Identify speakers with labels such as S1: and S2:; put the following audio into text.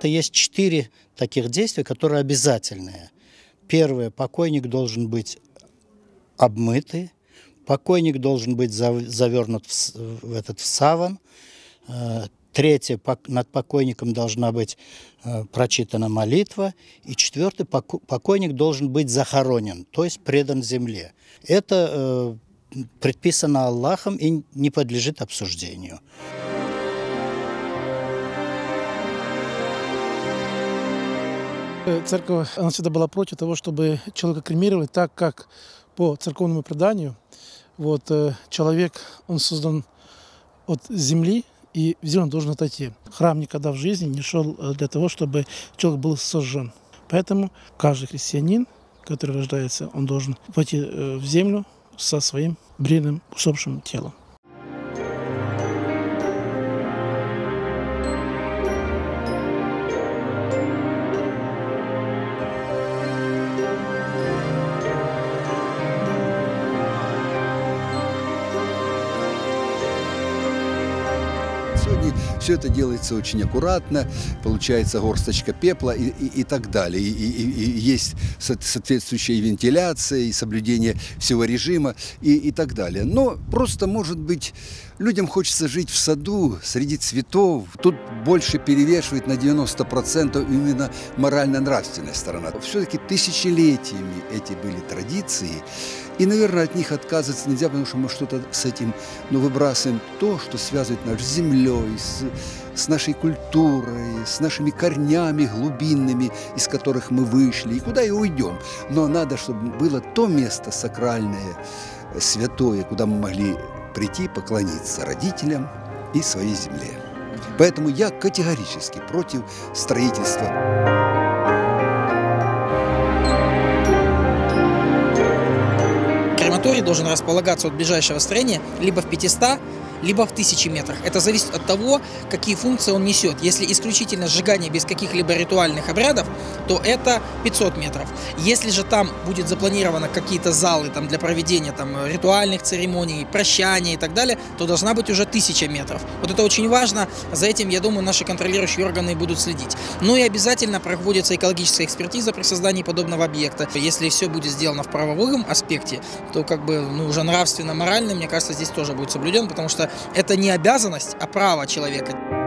S1: Это есть 4 таких действия, которые обязательные. Первое, покойник должен быть обмытый, покойник должен быть завернут в саван. Третье, над покойником должна быть прочитана молитва. И четвертое, покойник должен быть захоронен, то есть предан земле. Это предписано Аллахом и не подлежит обсуждению.
S2: Церковь, она всегда была против того, чтобы человека кремировали, так как по церковному преданию человек, он создан от земли, и в землю он должен отойти. Храм никогда в жизни не шел для того, чтобы человек был сожжен. Поэтому каждый христианин, который рождается, он должен войти в землю со своим бренным усопшим телом.
S3: Сегодня все это делается очень аккуратно, получается горсточка пепла и так далее. И есть соответствующая вентиляция и соблюдение всего режима и так далее. Но просто, может быть, людям хочется жить в саду, среди цветов. Тут больше перевешивает на 90% именно морально-нравственная сторона. Все-таки тысячелетиями эти были традиции. И, наверное, от них отказываться нельзя, потому что мы что-то с этим выбрасываем. То, что связывает нас с землей, с нашей культурой, с нашими корнями глубинными, из которых мы вышли, и куда и уйдем. Но надо, чтобы было то место сакральное, святое, куда мы могли прийти поклониться родителям и своей земле. Поэтому я категорически против строительства.
S4: Крематорий должен располагаться от ближайшего строения либо в 500, либо в 1000 метрах. Это зависит от того, какие функции он несет. Если исключительно сжигание без каких-либо ритуальных обрядов, то это 500 метров. Если же там будет запланировано какие-то залы для проведения ритуальных церемоний, прощания и так далее, то должна быть уже 1000 метров. Вот это очень важно. За этим, я думаю, наши контролирующие органы будут следить. Ну и обязательно проводится экологическая экспертиза при создании подобного объекта. Если все будет сделано в правовом аспекте, то уже нравственно-морально, мне кажется, здесь тоже будет соблюден, потому что это не обязанность, а право человека.